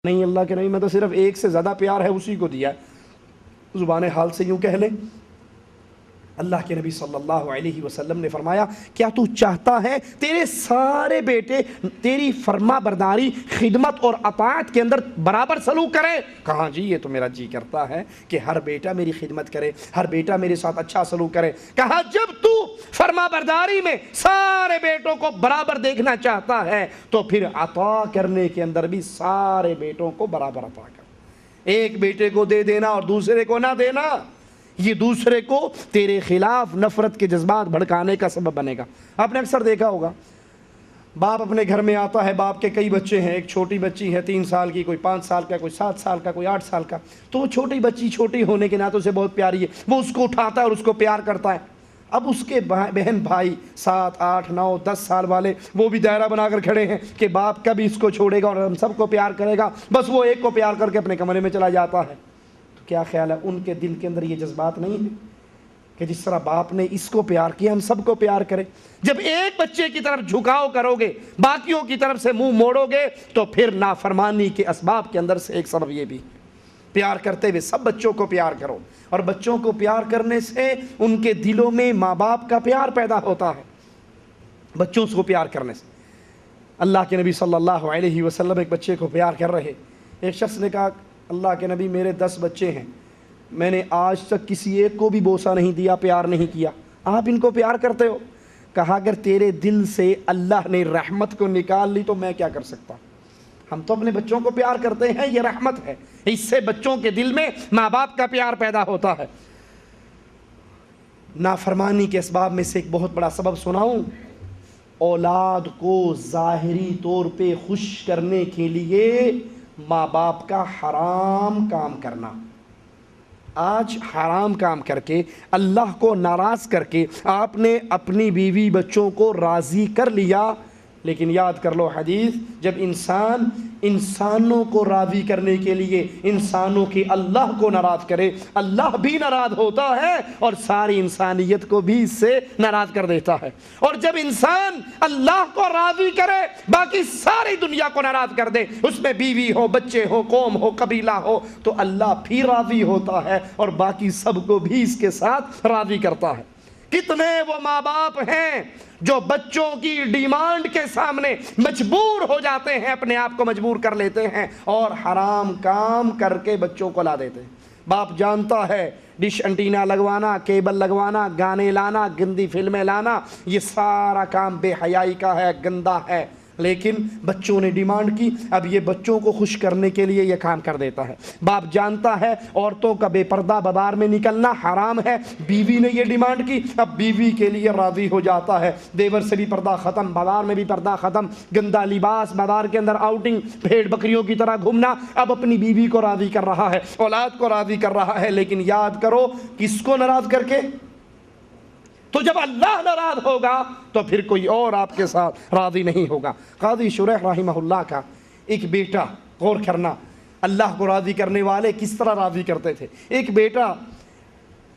نہیں اللہ کے نبی میں تو صرف ایک سے زیادہ پیار ہے اسی کو دیا ہے۔ زبان حال سے یوں کہہ لیں، اللہ کے نبی صلی اللہ علیہ وسلم نے فرمایا کیا تو چاہتا ہے تیرے سارے بیٹے تیری فرما برداری، خدمت اور اطاعت کے اندر برابر سلوک کریں؟ کہا جی یہ تو میرا جی کرتا ہے کہ ہر بیٹا میری خدمت کرے، ہر بیٹا میرے ساتھ اچھا سلوک کرے۔ کہا جب تو فرما برداری میں سارے بیٹوں کو برابر دیکھنا چاہتا ہے تو پھر عطا کرنے کے اندر بھی سارے بیٹوں کو برابر عطا کر، ایک بیٹے کو دے دینا اور دوسرے کو نہ دینا یہ دوسرے کو تیرے خلاف نفرت کے جذبات بھڑکانے کا سبب بنے گا۔ آپ نے اکثر دیکھا ہوگا باپ اپنے گھر میں آتا ہے، باپ کے کئی بچے ہیں، ایک چھوٹی بچی ہے 3 سال کی، کوئی 5 سال کا، کوئی 7 سال کا، کوئی 8 سال کا، تو وہ چھوٹی بچی چھوٹی ہونے کے ناطے سے بہت پیاری ہے، وہ اس کو اٹھاتا ہے اور اس کو پیار کرتا ہے۔ اب اس کے بہن بھائی 7 8 9 10 سال والے وہ بھی دائرہ بنا کر کھڑے ہیں کہ باپ کب اس کو چھوڑے گا اور ہم سب کو پیار کرے گا، بس وہ ایک کو پیار کر کے اپنے کمرے میں چلا جاتا ہے۔ تو کیا خیال ہے ان کے دل کے اندر یہ جذبات نہیں ہیں کہ جس طرح باپ نے اس کو پیار کیا ہم سب کو پیار کرے؟ جب ایک بچے کی طرف جھکاؤ کرو گے، باقیوں کی طرف سے منہ موڑو گے، تو پھر نافرمانی کے اسباب کے اندر سے ایک سبب یہ بھی، پیار کرتے ہوئے سب بچوں کو پیار کرو، اور بچوں کو پیار کرنے سے ان کے دلوں میں ماں باپ کا پیار پیدا ہوتا ہے۔ بچوں کو پیار کرنے سے اللہ کے نبی صلی اللہ علیہ وسلم ایک بچے کو پیار کر رہے، ایک شخص نے کہا اللہ کے نبی میرے 10 بچے ہیں، میں نے آج تک کسی ایک کو بھی بوسہ نہیں دیا، پیار نہیں کیا، آپ ان کو پیار کرتے ہو؟ کہا اگر تیرے دل سے اللہ نے رحمت کو نکال لی تو میں کیا کر سکتا؟ ہم تو اپنے بچوں کو پیار کرتے ہیں، یہ رحمت ہے، اس سے بچوں کے دل میں ماں باپ کا پیار پیدا ہوتا ہے۔ نافرمانی کے اسباب میں سے ایک بہت بڑا سبب سناؤں، اولاد کو ظاہری طور پہ خوش کرنے کے لیے ماں باپ کا حرام کام کرنا۔ آج حرام کام کر کے اللہ کو ناراض کر کے آپ نے اپنی بیوی بچوں کو راضی کر لیا، لیکن یاد کر لو حدیث، جب انسان انسانوں کو راضی کرنے کے لیے انسانوں کی اللہ کو ناراض کرے، اللہ بھی ناراض ہوتا ہے اور ساری انسانیت کو بھی اس سے ناراض کر دیتا ہے۔ اور جب انسان اللہ کو راضی کرے، باقی ساری دنیا کو ناراض کر دے، اس میں بیوی ہو، بچے ہو، قوم ہو، قبیلہ ہو، تو اللہ بھی راضی ہوتا ہے اور باقی سب کو بھی اس کے ساتھ راضی کرتا ہے۔ کتنے وہ ماں باپ ہیں جو بچوں کی ڈیمانڈ کے سامنے مجبور ہو جاتے ہیں، اپنے آپ کو مجبور کر لیتے ہیں اور حرام کام کر کے بچوں کو لا دیتے ہیں۔ باپ جانتا ہے ڈش انٹینا لگوانا، کیبل لگوانا، گانے لانا، گندی فلمیں لانا، یہ سارا کام بے حیائی کا ہے، گندا ہے، لیکن بچوں نے ڈیمانڈ کی، اب یہ بچوں کو خوش کرنے کے لیے یہ کام کر دیتا ہے۔ باپ جانتا ہے عورتوں کا بے پردہ بازار میں نکلنا حرام ہے، بیوی نے یہ ڈیمانڈ کی، اب بیوی کے لیے راضی ہو جاتا ہے، دیور سے بھی پردہ ختم، بازار میں بھی پردہ ختم، گندا لباس، بازار کے اندر آؤٹنگ، بھیڑ بکریوں کی طرح گھومنا، اب اپنی بیوی کو راضی کر رہا ہے، اولاد کو راضی کر رہا ہے، لیکن یاد کرو کس کو ناراض کر کے؟ تو جب اللہ ناراض ہوگا تو پھر کوئی اور آپ کے ساتھ راضی نہیں ہوگا۔ قاضی شریح رحمہ اللہ کا ایک بیٹا، غور کرنا اللہ کو راضی کرنے والے کس طرح راضی کرتے تھے۔ ایک بیٹا،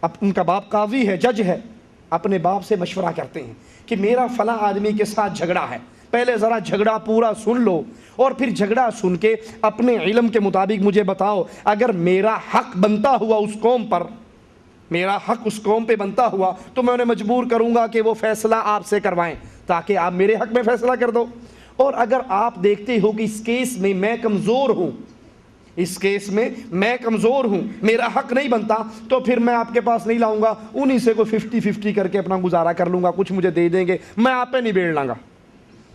ان کا باپ قاضی ہے، جج ہے، اپنے باپ سے مشورہ کرتے ہیں کہ میرا فلاں آدمی کے ساتھ جھگڑا ہے، پہلے ذرا جھگڑا پورا سن لو اور پھر جھگڑا سن کے اپنے علم کے مطابق مجھے بتاؤ، اگر میرا حق بنتا ہوا اس قوم پر، میرا حق اس قوم پہ بنتا ہوا تو میں انہیں مجبور کروں گا کہ وہ فیصلہ آپ سے کروائیں تاکہ آپ میرے حق میں فیصلہ کر دو، اور اگر آپ دیکھتے ہو کہ اس کیس میں میں کمزور ہوں، اس کیس میں میں کمزور ہوں، میرا حق نہیں بنتا، تو پھر میں آپ کے پاس نہیں لاؤں گا، انہی سے کوئی 50-50 کر کے اپنا گزارا کر لوں گا، کچھ مجھے دے دیں گے، میں آپ پہ نہیں بیڑ لاں گا۔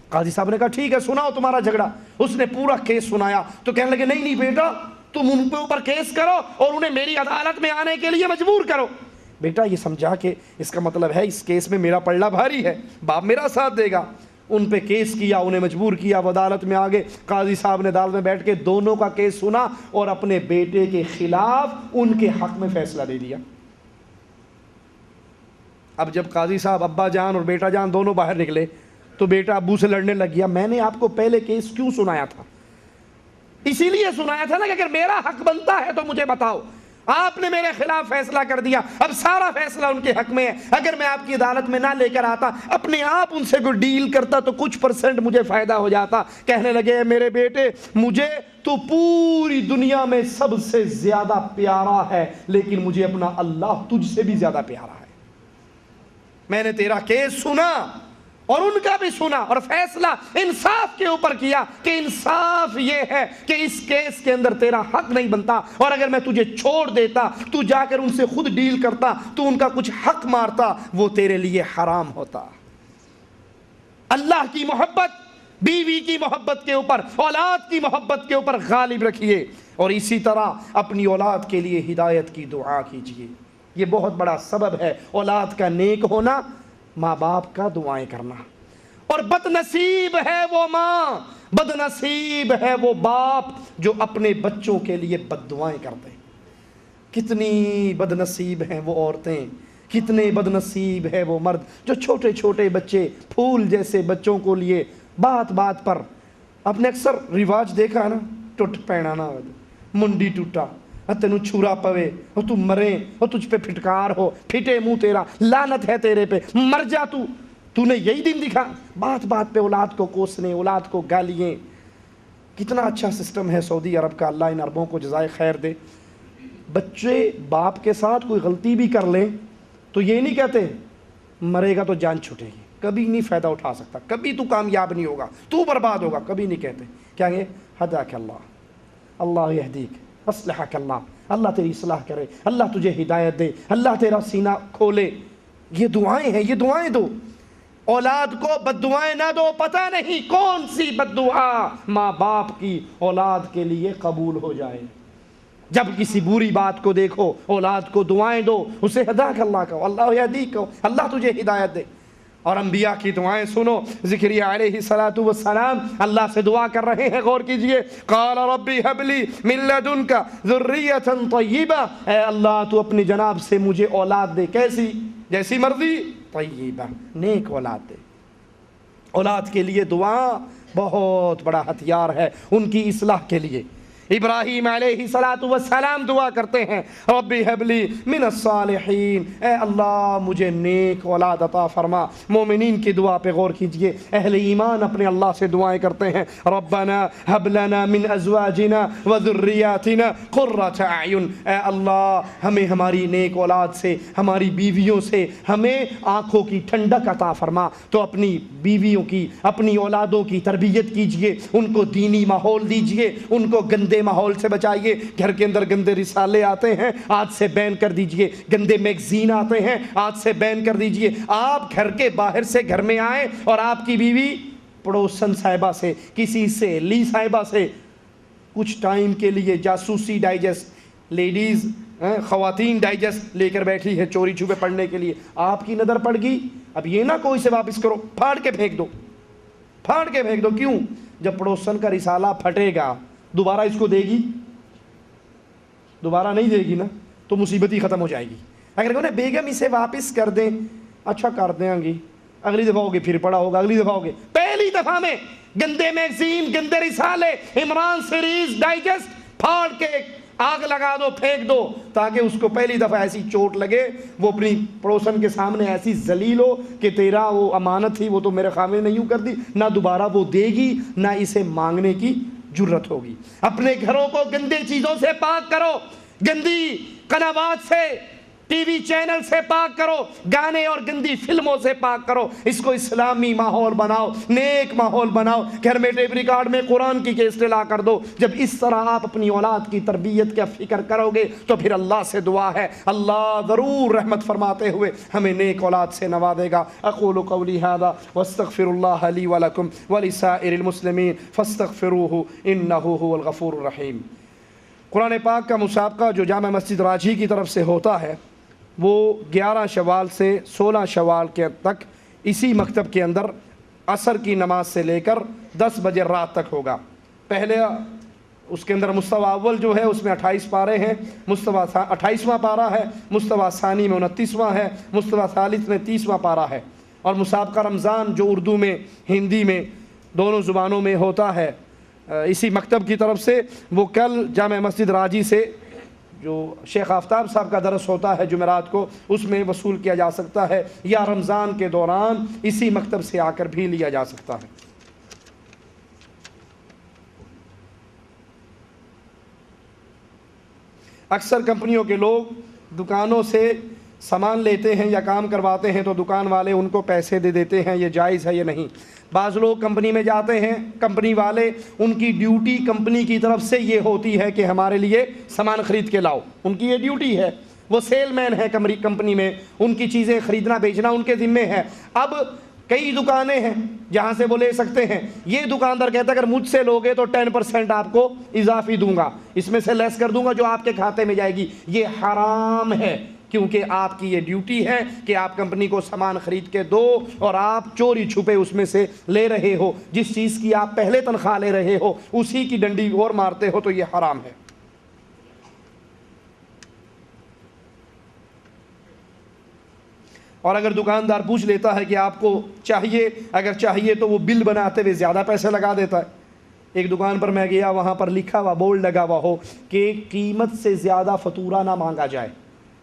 قاضی صاحب نے کہا ٹھیک ہے سناؤ تمہارا جھگڑا۔ اس نے پورا کیس سنایا تو کہنے لگے نہیں بیٹا، تم ان کے اوپر کیس کرو اور انہیں میری عدالت میں آنے کے لیے مجبور کرو۔ بیٹا یہ سمجھا کہ اس کا مطلب ہے اس کیس میں میرا پلڑا بھاری ہے، باپ میرا ساتھ دے گا۔ ان پہ کیس کیا، انہیں مجبور کیا، وہ عدالت میں آگے، قاضی صاحب نے عدالت میں بیٹھ کے دونوں کا کیس سنا اور اپنے بیٹے کے خلاف ان کے حق میں فیصلہ دے دیا۔ اب جب قاضی صاحب، ابا جان اور بیٹا جان دونوں باہر نکلے تو بیٹا ابو سے لڑنے لگ گیا، میں نے آپ کو پہلے کیس کیوں سنایا تھا؟ اسی لیے سنایا تھا نا کہ اگر میرا حق بنتا ہے تو مجھے بتاؤ۔ آپ نے میرے خلاف فیصلہ کر دیا، اب سارا فیصلہ ان کے حق میں ہے، اگر میں آپ کی عدالت میں نہ لے کر آتا، اپنے آپ ان سے کوئی ڈیل کرتا تو کچھ پرسنٹ مجھے فائدہ ہو جاتا۔ کہنے لگے میرے بیٹے مجھے تو پوری دنیا میں سب سے زیادہ پیارا ہے، لیکن مجھے اپنا اللہ تجھ سے بھی زیادہ پیارا ہے۔ میں نے تیرا کیس سنا اور ان کا بھی سنا اور فیصلہ انصاف کے اوپر کیا کہ انصاف یہ ہے کہ اس کیس کے اندر تیرا حق نہیں بنتا، اور اگر میں تجھے چھوڑ دیتا تو جا کر ان سے خود ڈیل کرتا، تو ان کا کچھ حق مارتا، وہ تیرے لیے حرام ہوتا۔ اللہ کی محبت بیوی کی محبت کے اوپر، اولاد کی محبت کے اوپر غالب رکھیے، اور اسی طرح اپنی اولاد کے لیے ہدایت کی دعا کیجیے۔ یہ بہت بڑا سبب ہے اولاد کا نیک ہونا، ماں باپ کا دعائیں کرنا۔ اور بد نصیب ہے وہ ماں، بد نصیب ہے وہ باپ جو اپنے بچوں کے لیے بد دعائیں کرتے ہیں۔ کتنی بد نصیب ہیں وہ عورتیں، کتنے بد نصیب ہے وہ مرد جو چھوٹے چھوٹے بچے، پھول جیسے بچوں کو لیے بات بات پر، آپ نے اکثر رواج دیکھا نا، ٹوٹ پینا نہ منڈی ٹوٹا، تینوں چھورا پوے، اور تو مرے، اور تجھ پہ پھٹکار ہو، پھٹے منہ تیرا، لعنت ہے تیرے پہ، مر جا تو نے یہی دن دکھا۔ بات بات پہ اولاد کو کوسنے، اولاد کو گالیاں۔ کتنا اچھا سسٹم ہے سعودی عرب کا، اللہ ان عربوں کو جزائے خیر دے۔ بچے باپ کے ساتھ کوئی غلطی بھی کر لیں تو یہ نہیں کہتے مرے گا تو جان چھوٹے گی، کبھی نہیں فائدہ اٹھا سکتا، کبھی تو کامیاب نہیں ہوگا، تو برباد ہوگا، کبھی نہیں کہتے۔ کیا گے ہداک اللہ، اللہ یہدیک، اصلحک اللہ، اللہ تیری اصلاح کرے، اللہ تجھے ہدایت دے، اللہ تیرا سینہ کھولے۔ یہ دعائیں ہیں، یہ دعائیں دو۔ اولاد کو بد دعائیں نہ دو، پتہ نہیں کون سی بد دعا ماں باپ کی اولاد کے لیے قبول ہو جائے۔ جب کسی بری بات کو دیکھو اولاد کو دعائیں دو، اسے ہداک اللہ کہو، اللہ یہدیک کہو، اللہ تجھے ہدایت دے۔ اور انبیاء کی دعائیں سنو۔ زکریا علیہ السلام اللہ سے دعا کر رہے ہیں، غور کیجئے۔ قال ربی هب لی من لدنک ذریۃ طیبہ، اے اللہ تو اپنی جناب سے مجھے اولاد دے، کیسی؟ جیسی مرضی، طیبہ، نیک اولاد دے۔ اولاد کے لیے دعا بہت بڑا ہتھیار ہے ان کی اصلاح کے لیے۔ ابراہیم علیہ السلام دعا کرتے ہیں، ربی هب لی من الصالحین، اے اللہ مجھے نیک اولاد عطا فرما۔ مومنین کی دعا پہ غور کیجئے، اہل ایمان اپنے اللہ سے دعائیں کرتے ہیں، ربنا هب لنا من ازواجنا وذریاتنا قرۃ اعین، اے اللہ ہمیں ہماری نیک اولاد سے، ہماری بیویوں سے ہمیں آنکھوں کی ٹھنڈک عطا فرما۔ تو اپنی بیویوں کی، اپنی اولادوں کی تربیت کیجئے، ان کو دینی ماحول دیجئے، ان کو گندے ماحول سے بچائیے۔ گھر کے اندر گندے رسالے آتے ہیں، آج سے بین کر دیجئے۔ گندے میگزین آتے ہیں، آج سے بین کر دیجئے۔ آپ گھر کے باہر سے گھر میں آئیں اور آپ کی بیوی پڑوسن صاحبہ سے، کسی سہیلی صاحبہ سے کچھ ٹائم کے لیے جاسوسی ڈائجسٹ، لیڈیز خواتین ڈائجسٹ لے کر بیٹھی ہے چوری چھپے پڑھنے کے لیے، آپ کی نظر پڑ گئی، اب یہ نہ کوئی سے واپس کرو، پھاڑ کے پھینک دو، پھاڑ کے پھینک دو۔ کیوں؟ جب پڑوسن کا رسالہ پھٹے گا دوبارہ اس کو دے گی؟ دوبارہ نہیں دے گی نا، تو مصیبت ہی ختم ہو جائے گی۔ اگر کہو نا بیگم اسے واپس کر دیں، اچھا کر دیں گی، اگلی دفعہ ہوگی پھر پڑا ہوگا، اگلی دفعہ ہوگی، پہلی دفعہ میں گندے میگزین، گندے رسالے، عمران سیریز ڈائجسٹ پھاڑ کے آگ لگا دو، پھینک دو، تاکہ اس کو پہلی دفعہ ایسی چوٹ لگے، وہ اپنی پڑوسن کے سامنے ایسی ذلیل ہو کہ تیرا وہ امانت تھی وہ تو میرے خامنے نہیں کر دی، نہ دوبارہ وہ دے گی، نہ اسے مانگنے کی جرت ہوگی۔ اپنے گھروں کو گندے چیزوں سے پاک کرو، گندی قنوات سے، ٹی وی چینل سے پاک کرو، گانے اور گندی فلموں سے پاک کرو، اس کو اسلامی ماحول بناؤ، نیک ماحول بناؤ۔ گھر میں ٹیپ ریکارڈ میں قرآن کی کیسٹیں لا کر دو۔ جب اس طرح آپ اپنی اولاد کی تربیت کا فکر کرو گے تو پھر اللہ سے دعا ہے، اللہ ضرور رحمت فرماتے ہوئے ہمیں نیک اولاد سے نوازے گا۔ اقول قولی ھذا واستغفر اللہ لی ولکم ولسائر المسلمین فاستغفروہ انہ ھو الغفور الرحیم۔ قرآن پاک کا مسابقہ جو جامع مسجد راجھی کی طرف سے ہوتا ہے وہ 11 شوال سے 16 شوال کے تک اسی مکتب کے اندر عصر کی نماز سے لے کر 10 بجے رات تک ہوگا۔ پہلے اس کے اندر مستوی اول جو ہے اس میں 28 پارے ہیں، مستوی 28واں پارہ ہے، مستوی ثانی میں 29واں ہے، مستوی ثالث میں 30واں پارہ ہے۔ اور مسابقہ رمضان جو اردو میں ہندی میں دونوں زبانوں میں ہوتا ہے اسی مکتب کی طرف سے، وہ کل جامع مسجد راجی سے جو شیخ آفتاب صاحب کا درس ہوتا ہے جمعرات کو، اس میں وصول کیا جا سکتا ہے، یا رمضان کے دوران اسی مکتب سے آ کر بھی لیا جا سکتا ہے۔ اکثر کمپنیوں کے لوگ دکانوں سے سامان لیتے ہیں یا کام کرواتے ہیں تو دکان والے ان کو پیسے دے دیتے ہیں، یہ جائز ہے یا نہیں؟ بعض لوگ کمپنی میں جاتے ہیں، کمپنی والے، ان کی ڈیوٹی کمپنی کی طرف سے یہ ہوتی ہے کہ ہمارے لیے سامان خرید کے لاؤ، ان کی یہ ڈیوٹی ہے، وہ سیل مین ہے کمپنی میں، ان کی چیزیں خریدنا بیچنا ان کے ذمے ہے۔ اب کئی دکانیں ہیں جہاں سے وہ لے سکتے ہیں، یہ دکاندار کہتا ہے اگر مجھ سے لوگے تو 10% آپ کو اضافی دوں گا، اس میں سے لیس کر دوں گا جو آپ کے کھاتے میں جائے گی، یہ حرام ہے، کیونکہ آپ کی یہ ڈیوٹی ہے کہ آپ کمپنی کو سامان خرید کے دو، اور آپ چوری چھپے اس میں سے لے رہے ہو، جس چیز کی آپ پہلے تنخواہ لے رہے ہو اسی کی ڈنڈی اور مارتے ہو، تو یہ حرام ہے۔ اور اگر دکاندار پوچھ لیتا ہے کہ آپ کو چاہیے، اگر چاہیے تو وہ بل بناتے ہوئے زیادہ پیسے لگا دیتا ہے۔ ایک دکان پر میں گیا، وہاں پر لکھا ہوا، بورڈ لگا ہوا ہو کہ قیمت سے زیادہ فاتورہ نہ مانگا جائے،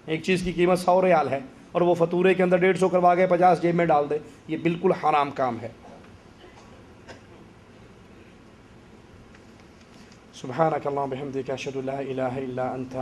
ایک چیز کی قیمت 100 ریال ہے اور وہ فاتورے کے اندر 150 کروا کے 50 جیب میں ڈال دے، یہ بالکل حرام کام ہے۔ سبحانک اللہم بحمدک، اشہد ان لا الہ الا انت